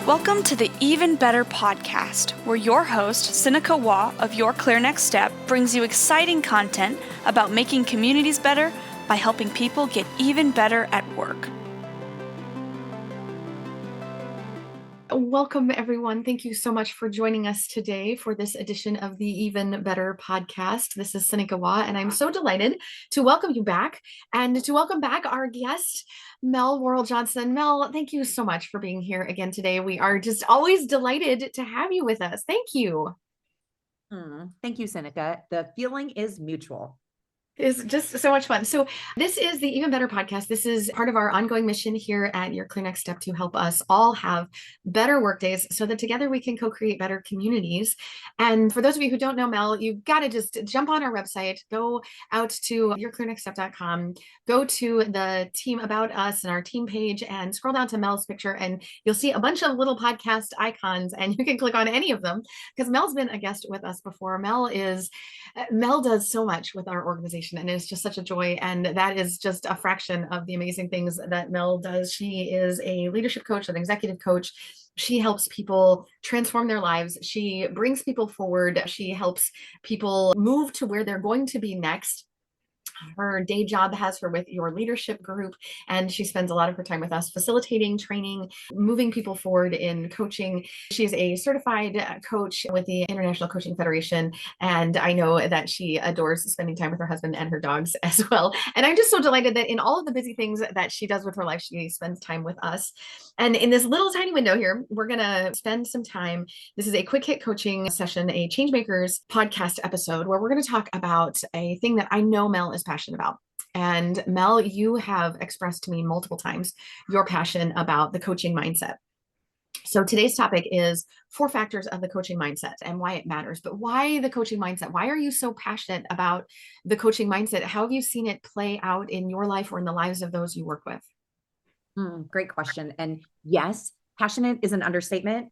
Welcome to the Even Better podcast, where your host, Sinikka Waugh of Your Clear Next Step, brings you exciting content about making communities better by helping people get even better at work. Welcome, everyone. Thank you so much for joining us today for this edition of the Even Better podcast. This is Sinikka Waugh, and I'm so delighted to welcome you back and to welcome back our guest, Mel Worrel-Johnson. Mel, thank you so much for being here again today. We are just always delighted to have you with us. Thank you. Thank you, Sinikka. The feeling is mutual. Is just so much fun. So this is the Even Better podcast. This is part of our ongoing mission here at Your Clear Next Step to help us all have better workdays so that together we can co-create better communities. And for those of you who don't know Mel, you've got to just jump on our website, go out to yourclearnextstep.com, go to the team about us and our team page and scroll down to Mel's picture and you'll see a bunch of little podcast icons and you can click on any of them because Mel's been a guest with us before. Mel does so much with our organization. And it's just such a joy. And that is just a fraction of the amazing things that Mel does. She is a leadership coach, an executive coach. She helps people transform their lives. She brings people forward. She helps people move to where they're going to be next. Her day job has her with Your Leadership Group, and she spends a lot of her time with us facilitating, training, moving people forward in coaching. She's a certified coach with the International Coaching Federation, and I know that she adores spending time with her husband and her dogs as well. And I'm just so delighted that in all of the busy things that she does with her life, she spends time with us. And in this little tiny window here, we're going to spend some time. This is a quick hit coaching session, a Changemakers podcast episode, where we're going to talk about a thing that I know Mel is passionate about. And Mel, you have expressed to me multiple times your passion about the coaching mindset. So today's topic is 4 factors of the coaching mindset and why it matters. But why the coaching mindset? Why are you so passionate about the coaching mindset? How have you seen it play out in your life or in the lives of those you work with? Great question. And yes, passionate is an understatement.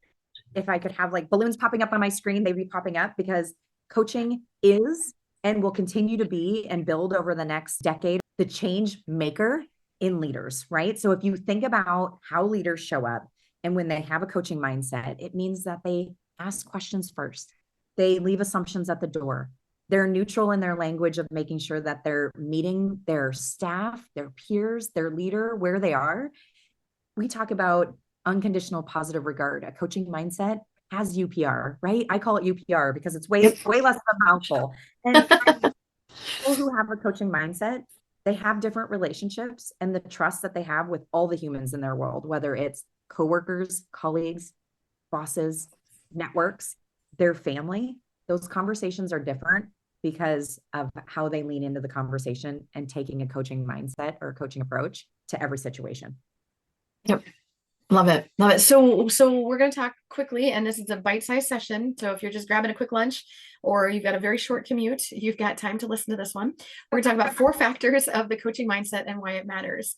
If I could have like balloons popping up on my screen, they'd be popping up because coaching is and will continue to be and build over the next decade the change maker in leaders, right? So if you think about how leaders show up and when they have a coaching mindset, it means that they ask questions first. They leave assumptions at the door. They're neutral in their language of making sure that they're meeting their staff, their peers, their leader where they are. We talk about unconditional positive regard. A coaching mindset has UPR, right? I call it UPR because it's way less of a mouthful. And people who have a coaching mindset, they have different relationships and the trust that they have with all the humans in their world, whether it's coworkers, colleagues, bosses, networks, their family. Those conversations are different because of how they lean into the conversation and taking a coaching mindset or a coaching approach to every situation. Yep. Love it. Love it. So we're going to talk quickly, and this is a bite-sized session. So if you're just grabbing a quick lunch or you've got a very short commute, you've got time to listen to this one. We're going to talk about 4 factors of the coaching mindset and why it matters.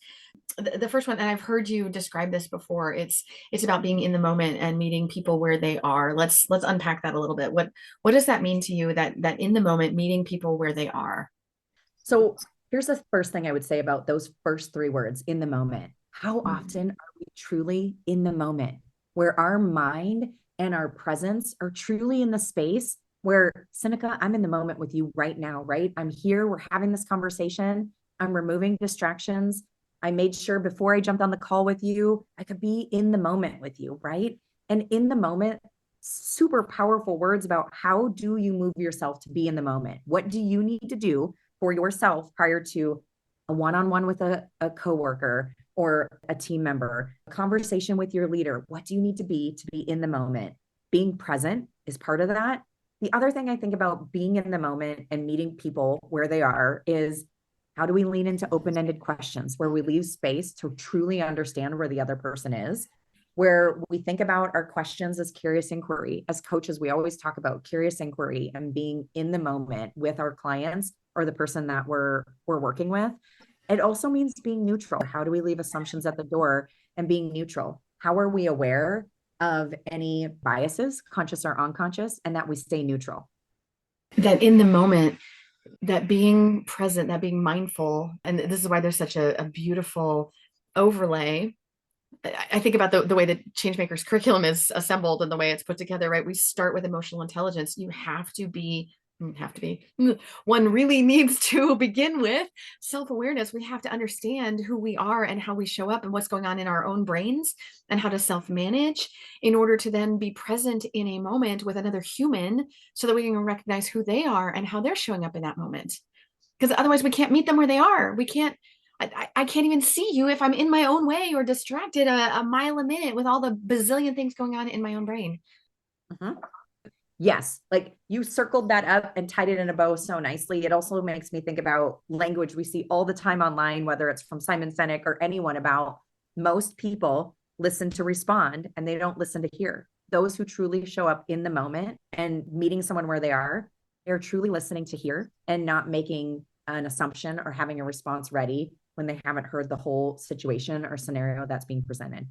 The first one, and I've heard you describe this before, it's about being in the moment and meeting people where they are. Let's unpack that a little bit. What does that mean to you, that in the moment, meeting people where they are? So here's the first thing I would say about those first 3 words, in the moment. How often are we truly in the moment where our mind and our presence are truly in the space where, Sinikka, I'm in the moment with you right now, right? I'm here. We're having this conversation. I'm removing distractions. I made sure before I jumped on the call with you, I could be in the moment with you, right? And in the moment, super powerful words about how do you move yourself to be in the moment? What do you need to do for yourself prior to a one-on-one with a coworker or a team member, a conversation with your leader? What do you need to be in the moment? Being present is part of that. The other thing I think about being in the moment and meeting people where they are is, how do we lean into open-ended questions where we leave space to truly understand where the other person is, where we think about our questions as curious inquiry. As coaches, we always talk about curious inquiry and being in the moment with our clients or the person that we're working with. It also means being neutral. How do we leave assumptions at the door and being neutral? How are we aware of any biases, conscious or unconscious, and that we stay neutral? That in the moment, that being present, that being mindful, and this is why there's such a beautiful overlay I think about the way that Changemakers curriculum is assembled and the way it's put together, right? We start with emotional intelligence. You one really needs to begin with self-awareness. We have to understand who we are and how we show up and what's going on in our own brains and how to self-manage in order to then be present in a moment with another human so that we can recognize who they are and how they're showing up in that moment. Because otherwise we can't meet them where they are. I can't even see you if I'm in my own way or distracted a mile a minute with all the bazillion things going on in my own brain. Mm-hmm. Yes, like you circled that up and tied it in a bow so nicely. It also makes me think about language we see all the time online, whether it's from Simon Sinek or anyone, about most people listen to respond and they don't listen to hear. Those who truly show up in the moment and meeting someone where they are, they're truly listening to hear and not making an assumption or having a response ready when they haven't heard the whole situation or scenario that's being presented.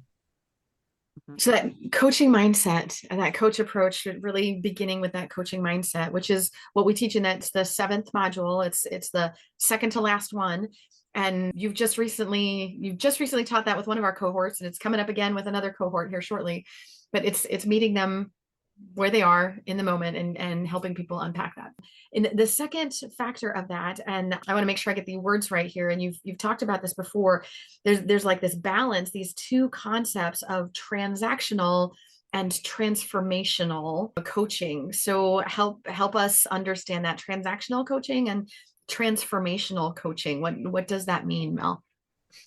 So that coaching mindset and that coach approach, really beginning with that coaching mindset, which is what we teach in that's the 7th module. It's the second to last one. And you've just recently taught that with one of our cohorts, and it's coming up again with another cohort here shortly. But it's meeting them where they are in the moment and helping people unpack that. And the second factor of that, and I want to make sure I get the words right here, and you've talked about this before, there's like this balance, these two concepts of transactional and transformational coaching. So help us understand that transactional coaching and transformational coaching. What does that mean, Mel?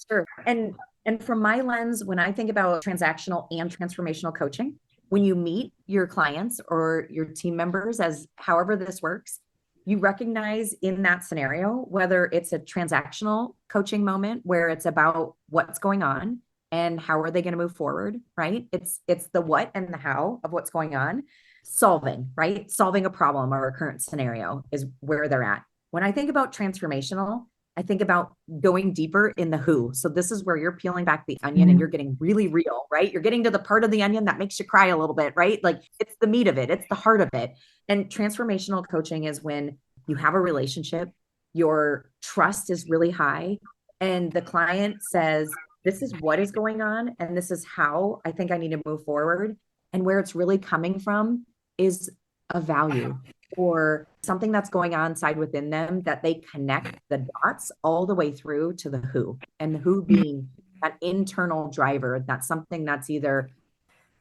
Sure. And from my lens, when I think about transactional and transformational coaching, when you meet your clients or your team members, as however this works, you recognize in that scenario, whether it's a transactional coaching moment where it's about what's going on and how are they going to move forward, right? It's the what and the how of what's going on. Solving, right? Solving a problem or a current scenario is where they're at. When I think about transformational, I think about going deeper in the who. So this is where you're peeling back the onion and you're getting really real, right? You're getting to the part of the onion that makes you cry a little bit, right? Like it's the meat of it, it's the heart of it. And transformational coaching is when you have a relationship, your trust is really high, and the client says, this is what is going on, and this is how I think I need to move forward. And where it's really coming from is a value or something that's going on inside within them that they connect the dots all the way through to the who, and the who being that internal driver. That's something that's either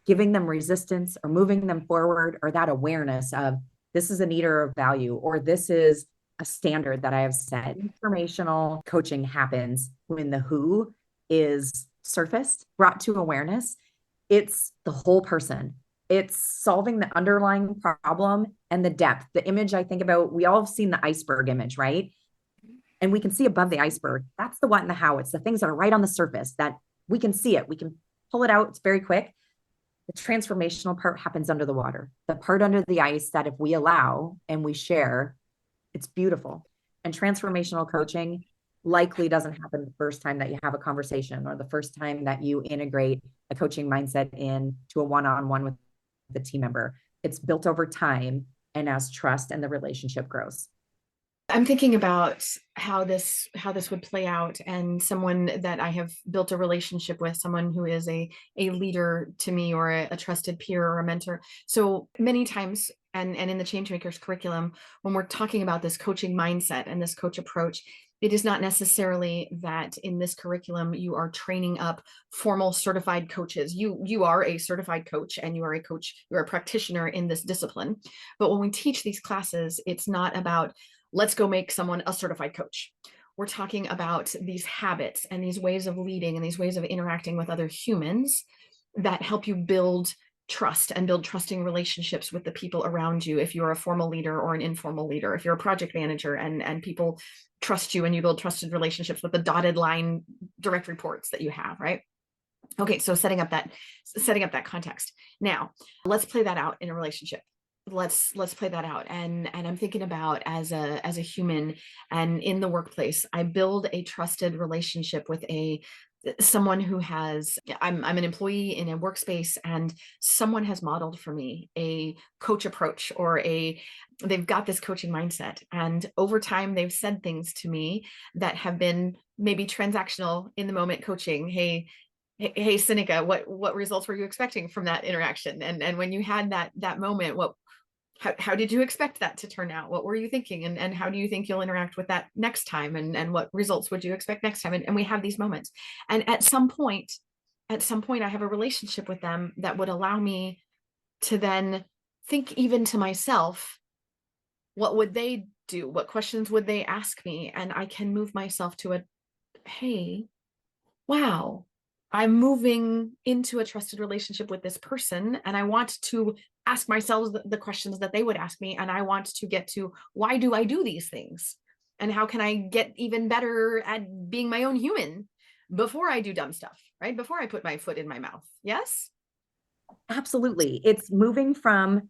giving them resistance or moving them forward, or that awareness of this is a need or a value, or this is a standard that I have set. Informational coaching happens when the who is surfaced, brought to awareness. It's the whole person. It's solving the underlying problem and the depth. The image I think about, we all have seen the iceberg image, right? And we can see above the iceberg. That's the what and the how. It's the things that are right on the surface that we can see it. We can pull it out. It's very quick. The transformational part happens under the water, the part under the ice that if we allow and we share, it's beautiful. And transformational coaching likely doesn't happen the first time that you have a conversation or the first time that you integrate a coaching mindset in to a one-on-one with the team member. It's built over time and as trust and the relationship grows. I'm thinking about how this would play out, and someone that I have built a relationship with, someone who is a leader to me or a trusted peer or a mentor. So many times, and in the Changemakers curriculum, when we're talking about this coaching mindset and this coach approach, it is not necessarily that in this curriculum you are training up formal certified coaches. You are a certified coach and you are a coach, you're a practitioner in this discipline. But when we teach these classes, it's not about let's go make someone a certified coach. We're talking about these habits and these ways of leading and these ways of interacting with other humans that help you build trust and build trusting relationships with the people around you. If you're a formal leader or an informal leader, if you're a project manager and people trust you and you build trusted relationships with the dotted line direct reports that you have, right? Okay, so setting up that context. Now, let's play that out in a relationship. Let's play that out. And I'm thinking about as a human and in the workplace, I build a trusted relationship with someone who has, I'm an employee in a workspace, and someone has modeled for me a coach approach or they've got this coaching mindset. And over time, they've said things to me that have been maybe transactional in the moment coaching. Hey, Hey, Sinikka, what results were you expecting from that interaction? And when you had that moment, how did you expect that to turn out? What were you thinking? And how do you think you'll interact with that next time? And what results would you expect next time? And we have these moments. And at some point, I have a relationship with them that would allow me to then think even to myself, what would they do? What questions would they ask me? And I can move myself to hey, wow, I'm moving into a trusted relationship with this person, and I want to ask myself the questions that they would ask me. And I want to get to, why do I do these things? And how can I get even better at being my own human before I do dumb stuff, right? Before I put my foot in my mouth. Yes? Absolutely. It's moving from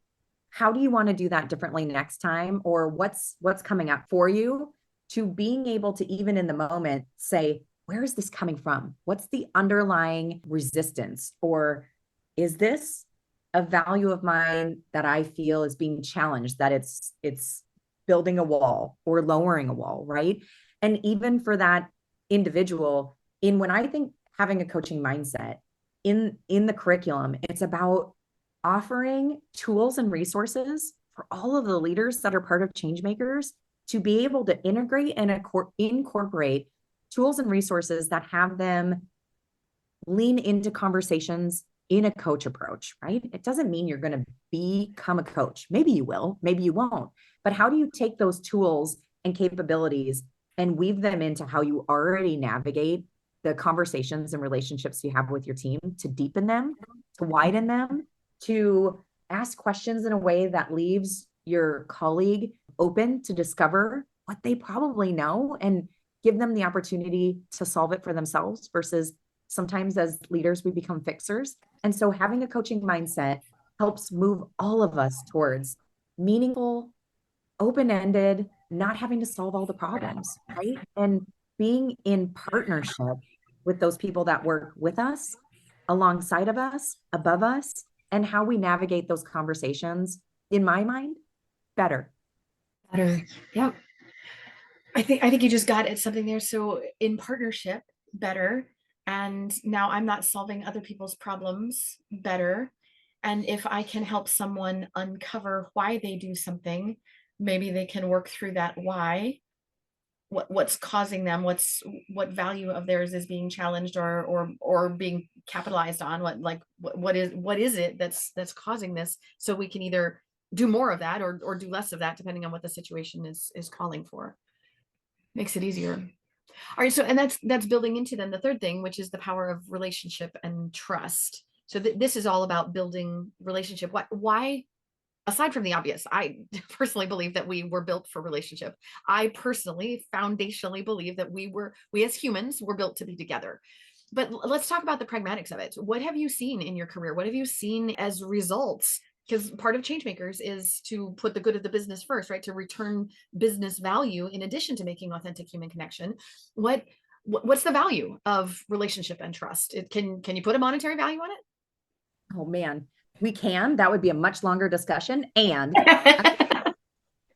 how do you want to do that differently next time, or what's coming up for you, to being able to, even in the moment, say, where is this coming from? What's the underlying resistance? Or is this a value of mine that I feel is being challenged, that it's building a wall or lowering a wall, right? And even for that individual, in when I think having a coaching mindset in the curriculum, it's about offering tools and resources for all of the leaders that are part of change makers to be able to integrate and incorporate tools and resources that have them lean into conversations in a coach approach, right? It doesn't mean you're going to become a coach. Maybe you will, maybe you won't. But how do you take those tools and capabilities and weave them into how you already navigate the conversations and relationships you have with your team, to deepen them, to widen them, to ask questions in a way that leaves your colleague open to discover what they probably know and give them the opportunity to solve it for themselves, versus sometimes as leaders, we become fixers. And so having a coaching mindset helps move all of us towards meaningful, open-ended, not having to solve all the problems, right? And being in partnership with those people that work with us, alongside of us, above us, and how we navigate those conversations, in my mind, better. Better. Yep. I think you just got at something there. So in partnership, better. And now I'm not solving other people's problems, better. And if I can help someone uncover why they do something, maybe they can work through that why, what's causing them, what value of theirs is being challenged or being capitalized on, what is it that's causing this, so we can either do more of that or do less of that, depending on what the situation is calling for. Makes it easier. All right. So, and that's building into then the third thing, which is the power of relationship and trust. So this is all about building relationship. Why, aside from the obvious, I personally believe that we were built for relationship. I personally foundationally believe that we as humans were built to be together. But let's talk about the pragmatics of it. What have you seen in your career? What have you seen as results? Because part of changemakers is to put the good of the business first, right? To return business value in addition to making authentic human connection. What's the value of relationship and trust? Can you put a monetary value on Oh man, we can. That would be a much longer discussion. And it?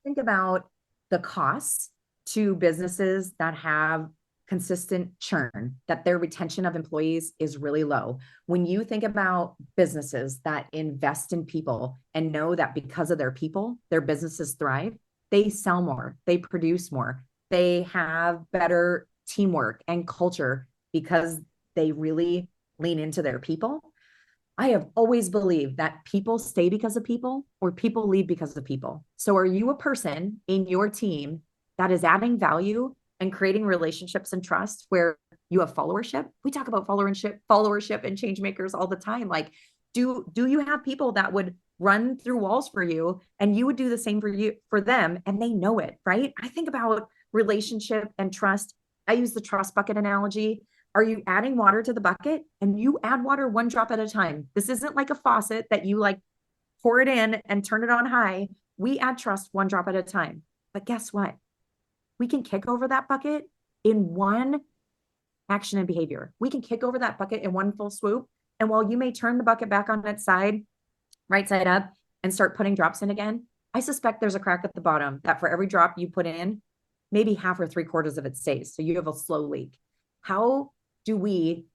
think about the costs to businesses that have consistent churn, that their retention of employees is really low. When you think about businesses that invest in people and know that because of their people, their businesses thrive, they sell more, they produce more, they have better teamwork and culture because they really lean into their people. I have always believed that people stay because of people, or people leave because of people. So are you a person in your team that is adding value and creating relationships and trust where you have followership? We talk about followership and change makers all the time. Like, do you have people that would run through walls for you, and you would do the same for them, and they know it, right? I think about relationship and trust. I use the trust bucket analogy. Are you adding water to the bucket? And you add water one drop at a time. This isn't like a faucet that you like pour it in and turn it on high. We add trust one drop at a time. But guess what? We can kick over that bucket in one action and behavior. We can kick over that bucket in one full swoop. And while you may turn the bucket back on its side, right side up, and start putting drops in again, I suspect there's a crack at the bottom that for every drop you put in, maybe half or three quarters of it stays. So you have a slow leak. How do we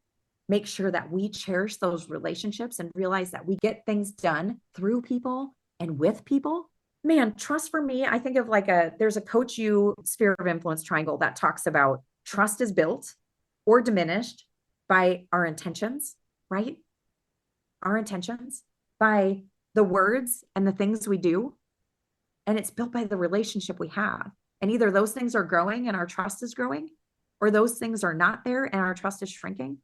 make sure that we cherish those relationships and realize that we get things done through people and with people. Man, trust for me, I think of like there's a Coach U sphere of influence triangle that talks about trust is built or diminished by our intentions, right? Our intentions, by the words and the things we do. And it's built by the relationship we have. And either those things are growing and our trust is growing, or those things are not there and our trust is shrinking.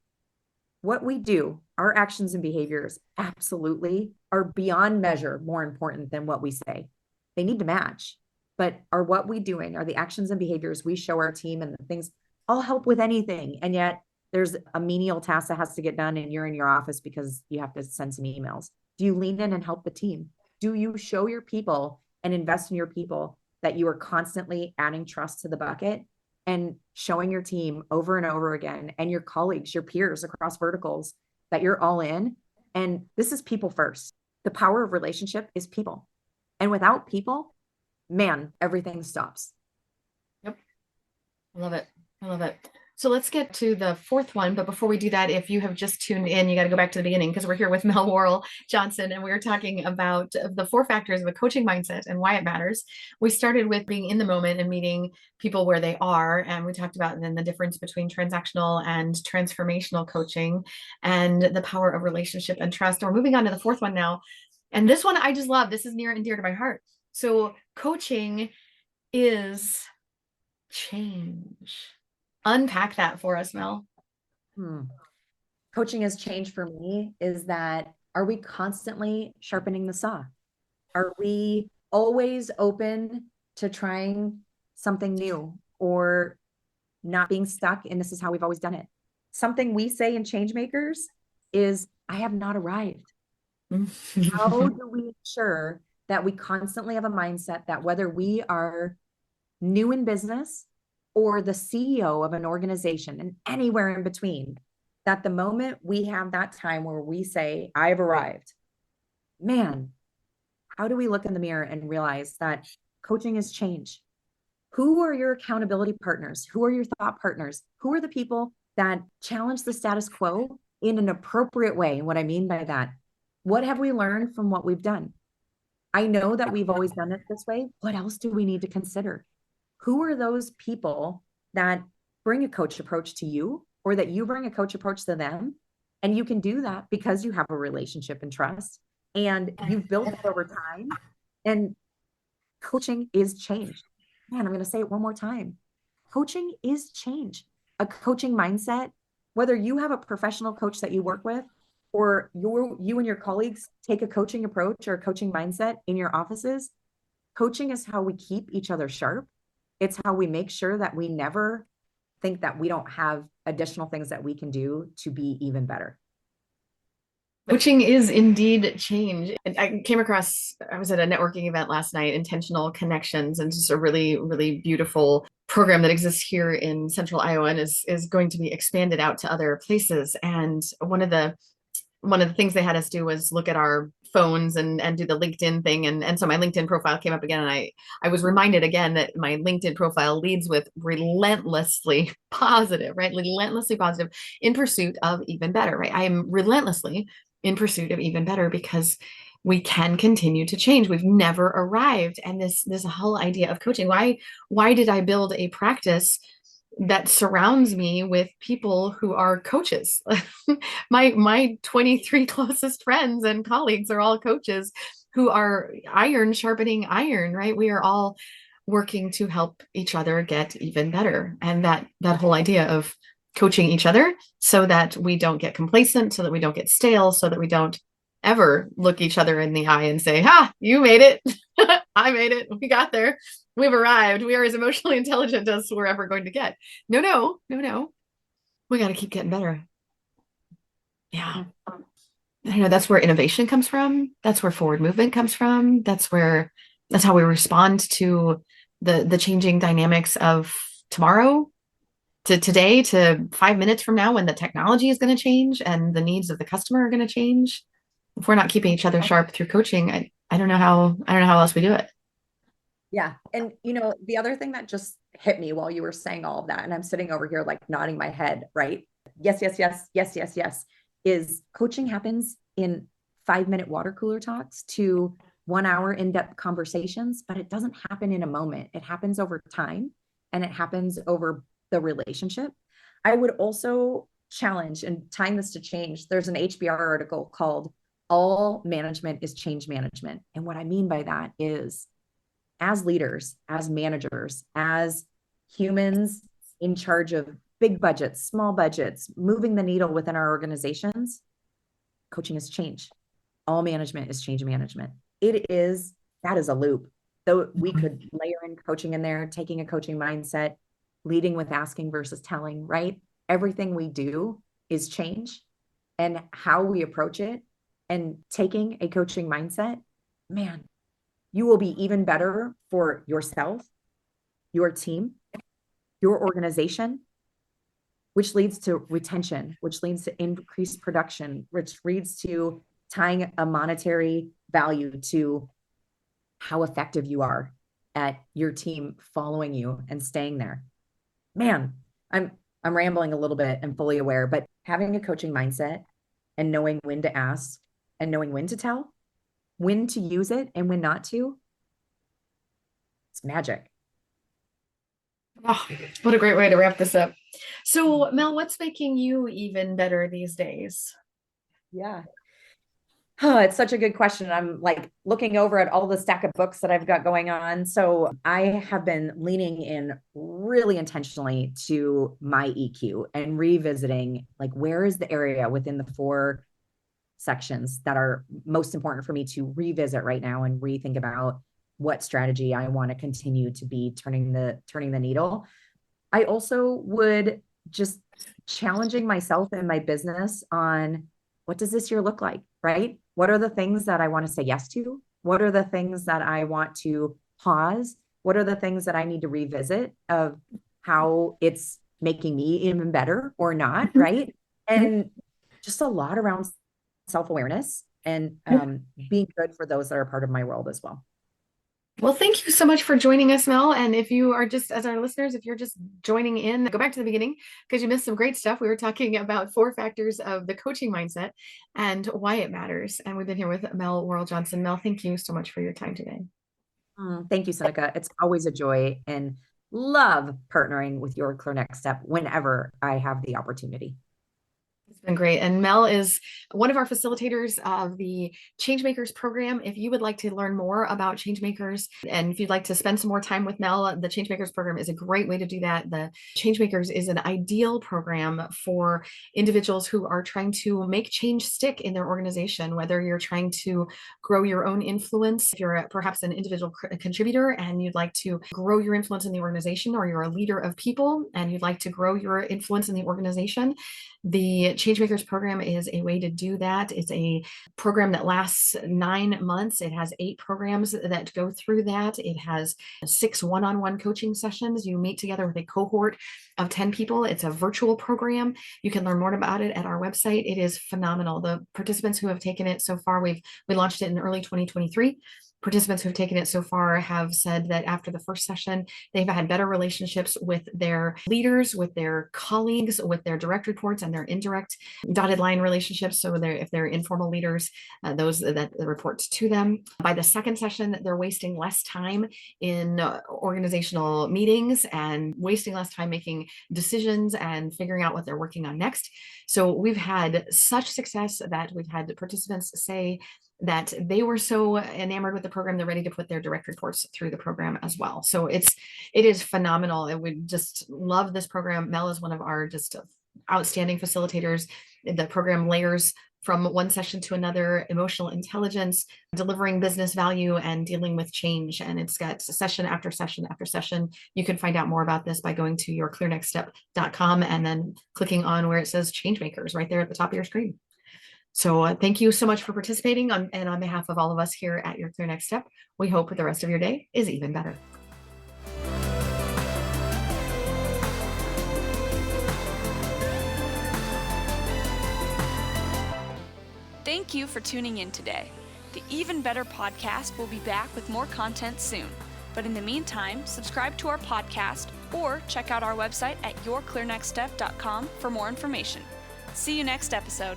What we do, our actions and behaviors absolutely are beyond measure more important than what we say. They need to match, but are what we doing, are the actions and behaviors we show our team and the things all help with anything. And yet there's a menial task that has to get done and you're in your office because you have to send some emails. Do you lean in and help the team? Do you show your people and invest in your people that you are constantly adding trust to the bucket and showing your team over and over again and your colleagues, your peers across verticals that you're all in? And this is people first. The power of relationship is people. And without people, man, everything stops. Yep. I love it. I love it. So let's get to the fourth one. But before we do that, if you have just tuned in, you got to go back to the beginning because we're here with Mel Worrel-Johnson, and we were talking about the 4 factors of a coaching mindset and why it matters. We started with being in the moment and meeting people where they are. And we talked about then the difference between transactional and transformational coaching and the power of relationship and trust. And we're moving on to the 4th one now. And this one I just love. This is near and dear to my heart. So coaching is change. Unpack that for us, Mel. Coaching has changed for me is that, are we constantly sharpening the saw? Are we always open to trying something new or not being stuck in this is how we've always done it? Something we say in change makers is, I have not arrived. How do we ensure that we constantly have a mindset that whether we are new in business or the CEO of an organization and anywhere in between, that the moment we have that time where we say, I've arrived, man, how do we look in the mirror and realize that coaching is change? Who are your accountability partners? Who are your thought partners? Who are the people that challenge the status quo in an appropriate way? And what I mean by that, what have we learned from what we've done? I know that we've always done it this way. What else do we need to consider? Who are those people that bring a coach approach to you, or that you bring a coach approach to them? And you can do that because you have a relationship and trust and you've built it over time. And coaching is change. Man, I'm going to say it one more time. Coaching is change. A coaching mindset, whether you have a professional coach that you work with, or you and your colleagues take a coaching approach or a coaching mindset in your offices, coaching is how we keep each other sharp. It's how we make sure that we never think that we don't have additional things that we can do to be even better. Coaching is indeed change. I came across, I was at a networking event last night, Intentional Connections, and just a really, really beautiful program that exists here in Central Iowa and is going to be expanded out to other places. And one of the things they had us do was look at our phones and do the LinkedIn thing. And so my LinkedIn profile came up again. And I was reminded again that my LinkedIn profile leads with relentlessly positive, right? Relentlessly positive in pursuit of even better, right? I am relentlessly in pursuit of even better because we can continue to change. We've never arrived. And this whole idea of coaching, why did I build a practice that surrounds me with people who are coaches? My 23 closest friends and colleagues are all coaches who are iron sharpening iron, right? We are all working to help each other get even better. And that whole idea of coaching each other so that we don't get complacent, so that we don't get stale, so that we don't ever look each other in the eye and say, ha, you made it. I made it. We got there. We've arrived. We are as emotionally intelligent as we're ever going to get. No. We got to keep getting better. Yeah. I know that's where innovation comes from. That's where forward movement comes from. That's how we respond to the changing dynamics of tomorrow, to today, to 5 minutes from now, when the technology is going to change and the needs of the customer are going to change. If we're not keeping each other sharp through coaching, I don't know how else we do it. Yeah. And the other thing that just hit me while you were saying all of that, and I'm sitting over here like nodding my head, right? yes, yes, yes, yes, yes, yes, is coaching happens in 5-minute water cooler talks to 1 hour in-depth conversations, but it doesn't happen in a moment. It happens over time and it happens over the relationship. I would also challenge, and tying this to change, there's an HBR article called All Management is Change Management. And what I mean by that is, as leaders, as managers, as humans in charge of big budgets, small budgets, moving the needle within our organizations, coaching is change. All management is change management. That is a loop. Though we could layer in coaching in there, taking a coaching mindset, leading with asking versus telling, right? Everything we do is change, and how we approach it and taking a coaching mindset, man, you will be even better for yourself, your team, your organization, which leads to retention, which leads to increased production, which leads to tying a monetary value to how effective you are at your team following you and staying there. Man, I'm rambling a little bit and fully aware, but having a coaching mindset and knowing when to ask and knowing when to tell, when to use it and when not to, it's magic. Oh, what a great way to wrap this up. So, Mel, what's making you even better these days? Yeah. Oh, it's such a good question. I'm like looking over at all the stack of books that I've got going on. So I have been leaning in really intentionally to my EQ and revisiting, like, where is the area within the 4 sections that are most important for me to revisit right now and rethink about what strategy I want to continue to be turning the needle. I also would just challenging myself and my business on, what does this year look like, right? What are the things that I want to say yes to? What are the things that I want to pause? What are the things that I need to revisit of how it's making me even better or not, right? And just a lot around self-awareness and being good for those that are part of my world as well. Well, thank you so much for joining us, Mel. And if you are just, as our listeners, if you're just joining in, go back to the beginning because you missed some great stuff. We were talking about 4 factors of the coaching mindset and why it matters. And we've been here with Mel Worrel-Johnson. Mel, thank you so much for your time today. Thank you, Sinikka. It's always a joy, and love partnering with your Clear Next Step whenever I have the opportunity. It's been great. And Mel is one of our facilitators of the Changemakers program. If you would like to learn more about Changemakers, and if you'd like to spend some more time with Mel, the Changemakers program is a great way to do that. The Changemakers is an ideal program for individuals who are trying to make change stick in their organization, whether you're trying to grow your own influence, if you're perhaps an individual contributor and you'd like to grow your influence in the organization, or you're a leader of people and you'd like to grow your influence in the organization. The Changemakers program is a way to do that. It's a program that lasts 9 months. It has 8 programs that go through that. It has 6 one-on-one coaching sessions. You meet together with a cohort of 10 people. It's a virtual program. You can learn more about it at our website. It is phenomenal. The participants who have taken it so far, we launched it in early 2023. Participants who have taken it so far have said that after the first session, they've had better relationships with their leaders, with their colleagues, with their direct reports, and their indirect dotted line relationships. So if they're informal leaders, those that report to them. By the second session, they're wasting less time in organizational meetings and wasting less time making decisions and figuring out what they're working on next. So we've had such success that we've had participants say that they were so enamored with the program, they're ready to put their direct reports through the program as well. So it is phenomenal. And we just love this program. Mel is one of our just outstanding facilitators. The program layers from one session to another, emotional intelligence, delivering business value, and dealing with change. And it's got session after session after session. You can find out more about this by going to yourclearnextstep.com and then clicking on where it says Changemakers right there at the top of your screen. So thank you so much for participating and on behalf of all of us here at Your Clear Next Step, we hope the rest of your day is even better. Thank you for tuning in today. The Even Better podcast will be back with more content soon. But in the meantime, subscribe to our podcast or check out our website at yourclearnextstep.com for more information. See you next episode.